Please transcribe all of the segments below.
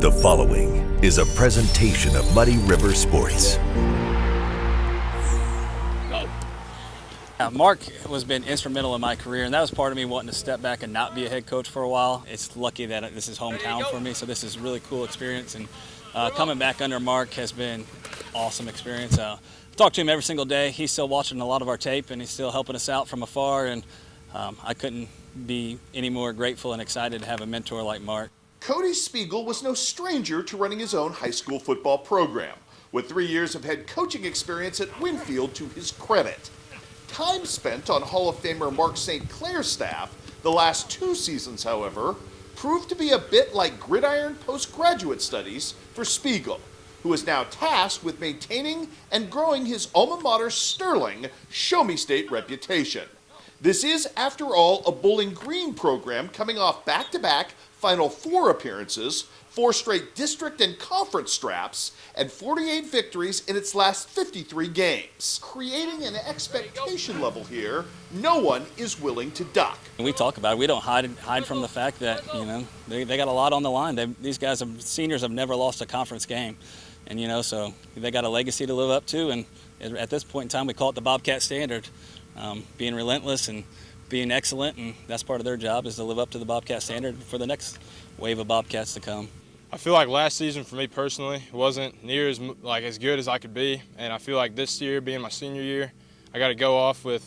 The following is a presentation of Muddy River Sports. Mark has been instrumental in my career, and that was part of me wanting to step back and not be a head coach for a while. It's lucky that this is hometown for me, so this is a really cool experience. And coming back under Mark has been awesome experience. I talk to him every single day. He's still watching a lot of our tape, and he's still helping us out from afar. And I couldn't be any more grateful and excited to have a mentor like Mark. Cody Spiegel was no stranger to running his own high school football program, with 3 years of head coaching experience at Winfield to his credit. Time spent on Hall of Famer Mark St. Clair's staff the last 2 seasons, however, proved to be a bit like gridiron postgraduate studies for Spiegel, who is now tasked with maintaining and growing his alma mater's sterling Show Me State reputation. This is, after all, a Bowling Green program coming off back-to-back Final Four appearances, 4 straight district and conference straps, and 48 victories in its last 53 games. Creating an expectation level here no one is willing to duck. We talk about it. We don't hide from the fact that, they got a lot on the line. These guys, seniors, have never lost a conference game. And, so they got a legacy to live up to. And at this point in time, we call it the Bobcat Standard, being relentless and being excellent, and that's part of their job, is to live up to the Bobcat Standard for the next wave of Bobcats to come. I feel like last season for me personally wasn't near as good as I could be, and I feel like this year, being my senior year, I got to go off with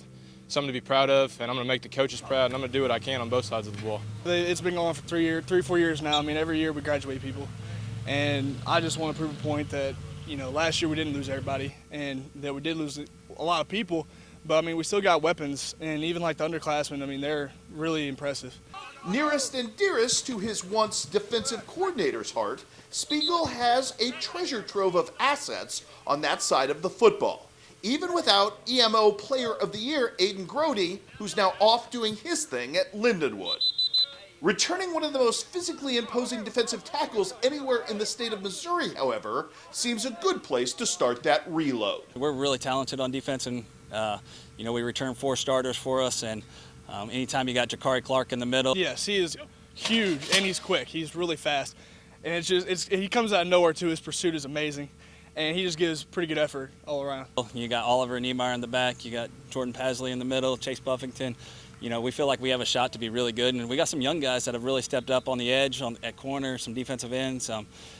something to be proud of, and I'm going to make the coaches proud, and I'm going to do what I can on both sides of the ball. It's been going on for 4 years now. I mean, every year we graduate people, and I just want to prove a point that, last year we didn't lose everybody, and that we did lose a lot of people. But, I mean, we still got weapons, and even like the underclassmen, I mean, they're really impressive. Nearest and dearest to his once defensive coordinator's heart, Spiegel has a treasure trove of assets on that side of the football, even without EMO Player of the Year Aiden Grody, who's now off doing his thing at Lindenwood. Returning one of the most physically imposing defensive tackles anywhere in the state of Missouri, however, seems a good place to start that reload. We're really talented on defense, and we return 4 starters for us, and anytime you got Jakari Clark in the middle. Yes, he is huge, and he's quick. He's really fast, and he comes out of nowhere too. His pursuit is amazing, and he just gives pretty good effort all around. You got Oliver Niemeyer in the back. You got Jordan Pasley in the middle, Chase Buffington. We feel like we have a shot to be really good, and we got some young guys that have really stepped up on the edge, at corner, some defensive ends.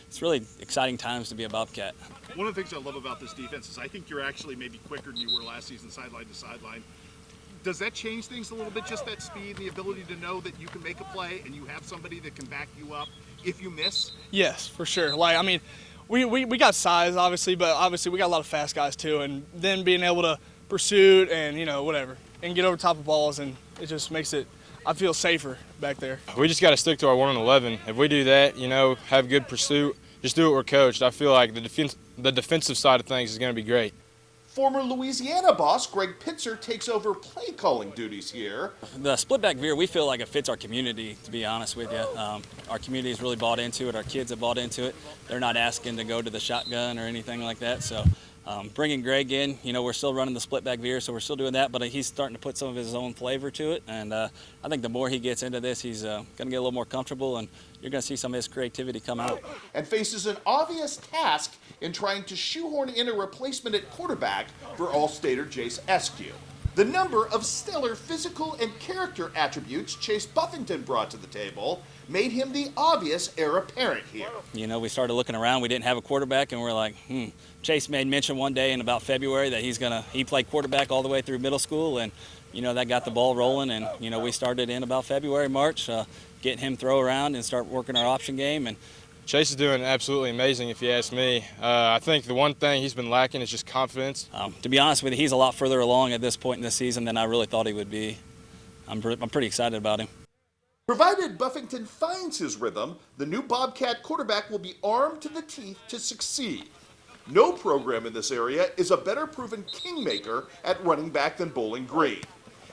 It's really exciting times to be a Bobcat. One of the things I love about this defense is I think you're actually maybe quicker than you were last season, sideline to sideline. Does that change things a little bit, just that speed, the ability to know that you can make a play and you have somebody that can back you up if you miss? Yes, for sure. We got size, obviously, but obviously we got a lot of fast guys too, and then being able to pursue and, whatever, and get over top of balls, and it just makes it, I feel safer back there. We just got to stick to our 1 and 11. If we do that, have good pursuit, just do what we're coached, I feel like the defensive side of things is going to be great. Former Louisiana boss Greg Pitzer takes over play calling duties here. The split back veer, we feel like it fits our community, to be honest with you. Our community has really bought into it. Our kids have bought into it. They're not asking to go to the shotgun or anything like that. So bringing Greg in, we're still running the split back veer, so we're still doing that, but he's starting to put some of his own flavor to it. And I think the more he gets into this, he's going to get a little more comfortable, and you're going to see some of his creativity come out. And faces an obvious task in trying to shoehorn in a replacement at quarterback for All-Stater Jace Eskew. The number of stellar physical and character attributes Chase Buffington brought to the table made him the obvious heir apparent here. We started looking around. We didn't have a quarterback, and we're like, Chase made mention one day in about February that he played quarterback all the way through middle school, and that got the ball rolling. And we started in about February, March, getting him throw around and start working our option game. And Chase is doing absolutely amazing, if you ask me. I think the one thing he's been lacking is just confidence. To be honest with you, he's a lot further along at this point in the season than I really thought he would be. I'm pretty excited about him. Provided Buffington finds his rhythm, the new Bobcat quarterback will be armed to the teeth to succeed. No program in this area is a better proven kingmaker at running back than Bowling Green.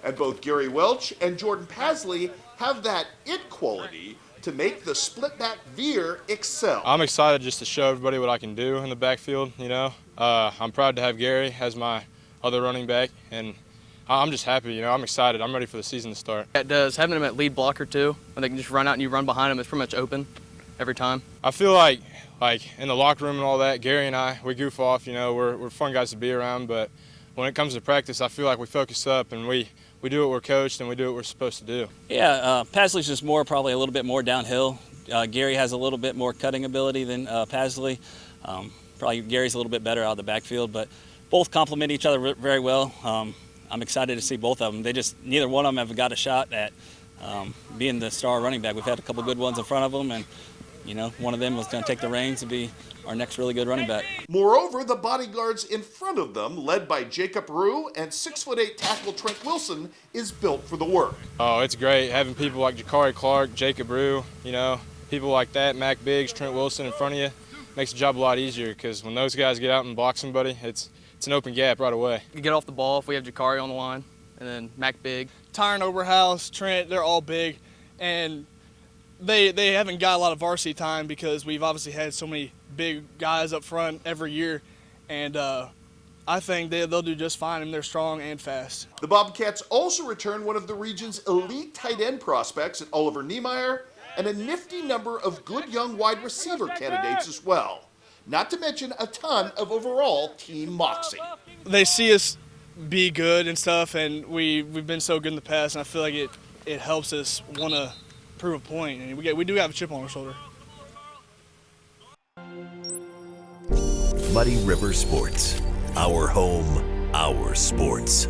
And both Gary Welch and Jordan Pasley have that it quality to make the split back veer excel. I'm excited just to show everybody what I can do in the backfield, I'm proud to have Gary as my other running back, and I'm just happy, I'm excited. I'm ready for the season to start. It does. Having him at lead blocker too, when they can just run out and you run behind him, it's pretty much open. every time? I feel like in the locker room and all that, Gary and I, we goof off. You know, we're fun guys to be around. But when it comes to practice, I feel like we focus up and we do what we're coached and we do what we're supposed to do. Yeah, Pasley's just probably a little bit more downhill. Gary has a little bit more cutting ability than Pasley. Probably Gary's a little bit better out of the backfield, but both complement each other very well. I'm excited to see both of them. Neither one of them have got a shot at being the star running back. We've had a couple good ones in front of them, and you know, one of them was going to take the reins to be our next really good running back. Moreover, the bodyguards in front of them, led by Jacob Rue and 6'8" tackle Trent Wilson, is built for the work. Oh, it's great having people like Jakari Clark, Jacob Rue, you know, people like that, Mac Biggs, Trent Wilson in front of you. Makes the job a lot easier because when those guys get out and block somebody, it's an open gap right away. You get off the ball if we have Jakari on the line, and then Mac Big. Tyron Oberhouse, Trent, they're all big, and they haven't got a lot of varsity time because we've obviously had so many big guys up front every year, and I think they'll do just fine, and they're strong and fast. The Bobcats also return one of the region's elite tight end prospects at Oliver Niemeyer and a nifty number of good young wide receiver candidates as well. Not to mention a ton of overall team moxie. They see us be good and stuff, and we've been so good in the past, and I feel like it helps us want to prove a point, and we do have a chip on our shoulder. Muddy River Sports. Our home, our sports.